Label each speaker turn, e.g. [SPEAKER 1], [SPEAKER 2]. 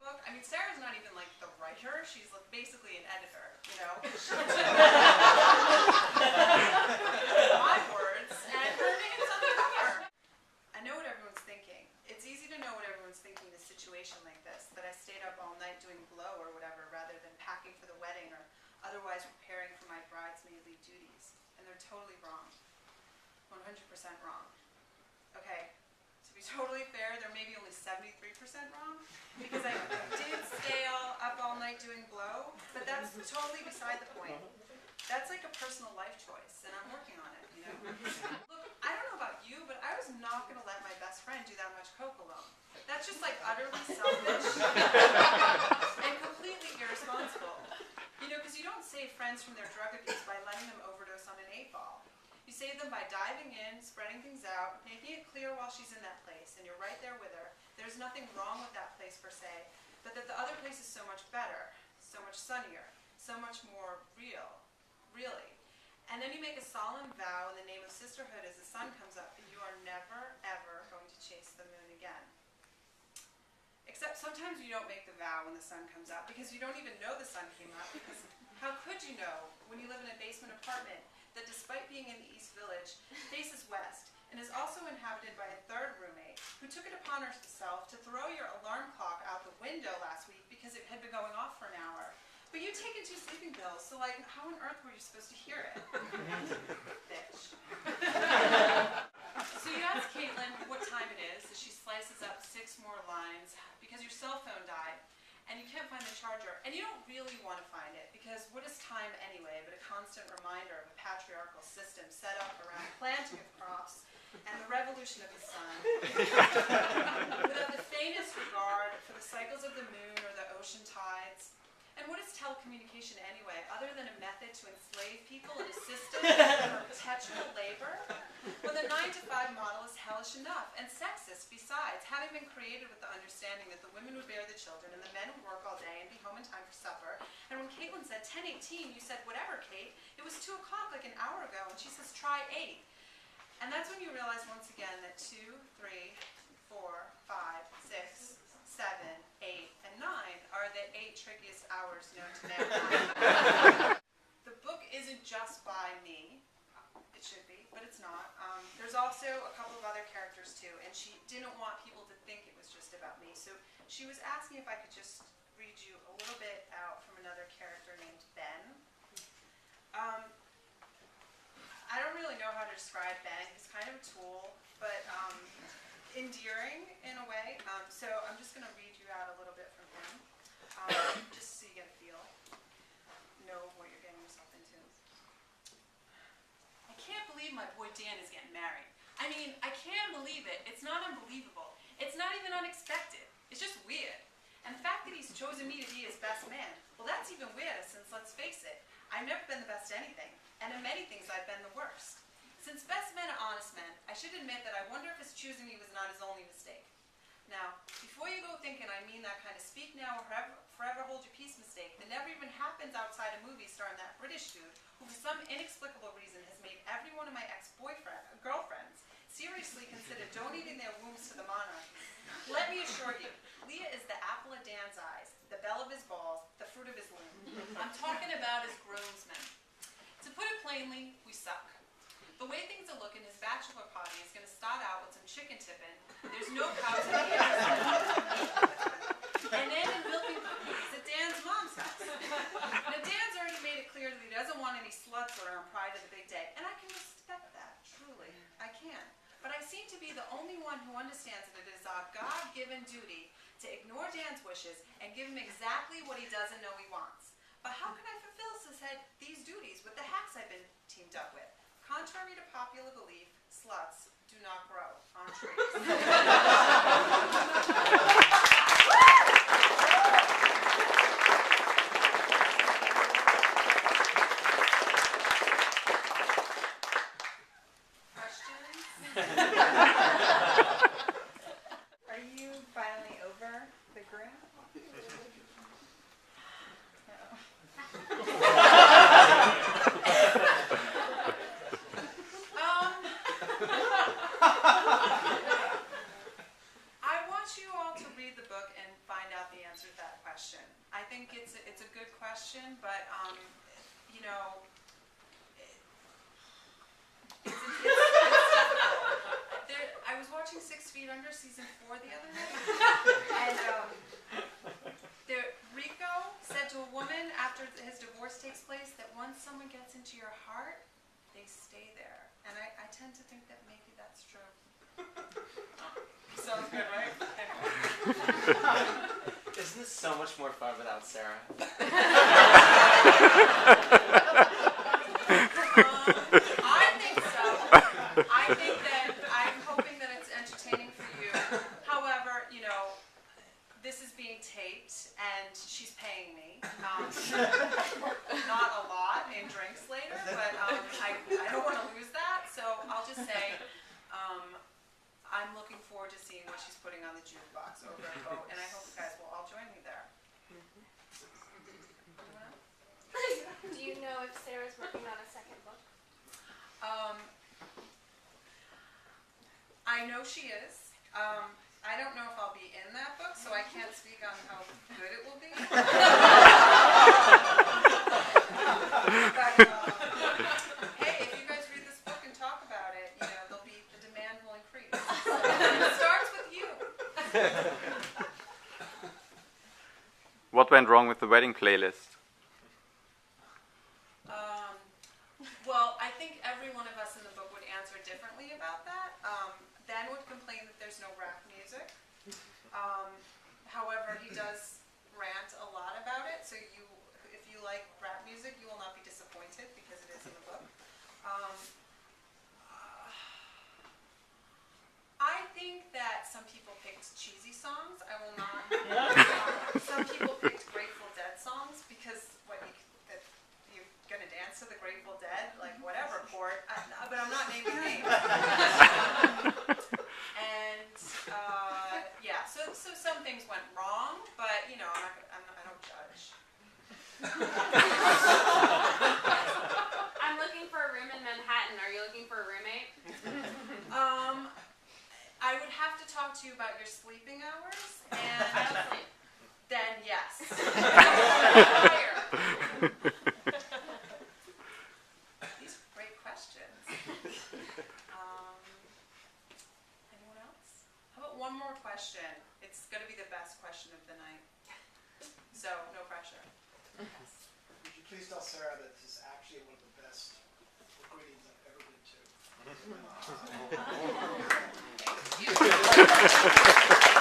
[SPEAKER 1] book. I mean, Sarah's not even like the writer. She's basically an editor, you know. My words, and her name's on the cover. I know what everyone's thinking. It's easy to know what everyone's thinking in a situation like this, that I stayed up all night doing blow or whatever rather than packing for the wedding or otherwise preparing for my bridesmaidly duties. And they're totally wrong. 100% wrong. Okay, to be totally fair, they're maybe only 73% wrong, because I did stay up all night doing blow, but that's totally beside the point. That's like a personal life choice, and I'm working on it, you know? Look, I don't know about you, but I was not going to let my best friend do that much coke alone. That's just like utterly selfish and completely irresponsible. You know, because you don't save friends from their drug abuse by letting them overdose on an 8-ball. You save them by diving in, spreading things out, making it clear while she's in that place, and you're right there with her. There's nothing wrong with that place per se, but that the other place is so much better, so much sunnier, so much more real, really. And then you make a solemn vow in the name of sisterhood as the sun comes up, and you are never, ever going to chase the moon again. Except sometimes you don't make the vow when the sun comes up, because you don't even know the sun came up, because how could you know when you live in a basement apartment that despite being in the East Village, faces west, and is also inhabited by a third roommate who took it upon herself to throw your alarm clock out the window last week because it had been going off for an hour. But you'd taken 2 sleeping pills, so like, how on earth were you supposed to hear it? Bitch. So you ask Caitlin what time it is, as she slices up 6 more lines because your cell phone died. And you can't find the charger, and you don't really want to find it, because what is time anyway but a constant reminder of a patriarchal system set up around planting of crops and the revolution of the sun, without the faintest regard for the cycles of the moon or the ocean tides. And what is telecommunication anyway, other than a method to enslave people in a system of perpetual labor? When the 9-to-5 model is hellish enough, and sexist besides, having been created with the understanding that the women would bear the children and the men would work all day and be home in time for supper. And when Caitlin said 10:18, you said, whatever, Kate, it was 2 o'clock like an hour ago, and she says, try 8. And that's when you realize once again that 2, 3, 4, 5, 6, 7, 8, and 9 are the 8 trickiest hours known to mankind. The book isn't just by me. It should be, but it's not. There's also a couple of other characters too, and she didn't want people to think it was just about me. So she was asking if I could just read you a little bit out from another character named Ben. I don't really know how to describe Ben. He's kind of a tool, but endearing in a way. So I'm just going to read you out a little bit from him, just so you get a feel, know what you're getting yourself into. I can't believe my boy Dan is getting married. I mean, I can't believe it. It's not unbelievable. It's not even unexpected. It's just weird. And the fact that he's chosen me to be his best man, well, that's even weirder since, let's face it, I've never been the best at anything, and in many things I've been the worst. Since best men are honest men, I should admit that I wonder if his choosing me was not his only mistake. Now, before you go thinking I mean that kind of speak now or forever hold your peace mistake that never even happens outside a movie starring that British dude who for some inexplicable reason has made every one of my girlfriends seriously consider donating their wombs to the monarchy. Let me assure you, Leah is the apple of Dan's eyes, the belle of his balls, the fruit of his loom. I'm talking about his groomsmen. To put it plainly, we suck. The way things are looking, his bachelor party is going to start out with some chicken tipping. There's no cows in the air. And then in milking cookies at Dan's mom's house. Now, Dan's already made it clear that he doesn't want any sluts around prior to the big day. And I can respect that, truly. I can. But I seem to be the only one who understands that it is our God-given duty to ignore Dan's wishes and give him exactly what he doesn't know he wants. But how can I fulfill these duties with the hacks I've been teamed up with? Contrary to popular belief, sluts do not grow on trees. Questions?
[SPEAKER 2] Are you finally over the groom?
[SPEAKER 1] question, but you know, it's difficult. I was watching 6 Feet Under season 4 the other night, and Rico said to a woman after his divorce takes place that once someone gets into your heart, they stay there. And I tend to think that maybe that's true. Sounds good, right?
[SPEAKER 3] Isn't this so much more fun without Sarah?
[SPEAKER 1] I think so. I think that I'm hoping that it's entertaining for you. However, you know, this is being taped and she's paying me. Not a lot in drinks later, but I don't want to lose that. So I'll just say I'm looking forward to seeing what she's putting on the jukebox over at Boat, and I hope you guys will all join me there.
[SPEAKER 4] Do you know if Sarah's working on a second book?
[SPEAKER 1] I know she is. I don't know if I'll be in that book, so I can't speak on how good it will be. But, hey, if you guys read this book and talk about it, you know, the demand will increase. So it starts with you.
[SPEAKER 5] What went wrong with the wedding playlist?
[SPEAKER 1] Well, I think every one of us in the book would answer differently about that. Ben would complain that there's no rap music. However, he does rant a lot about it, so if you like rap music, you will not be disappointed because it is in the book. I think that some people picked cheesy songs. I will not. Some people picked Grateful Dead songs because you're gonna dance to the Grateful Dead, like whatever, Court. But I'm not naming names. And yeah, so some things went wrong, but you know, I don't judge.
[SPEAKER 4] I'm looking for a room in Manhattan. Are you looking for a roommate?
[SPEAKER 1] I would have to talk to you about your sleeping hours, and
[SPEAKER 4] I don't sleep.
[SPEAKER 1] then yes. These are great questions. Anyone else? How about one more question? It's going to be the best question of the night. So, no pressure. Yes.
[SPEAKER 6] Would you please tell Sarah that this is actually one of the best book readings I've ever been to?
[SPEAKER 1] Thank you.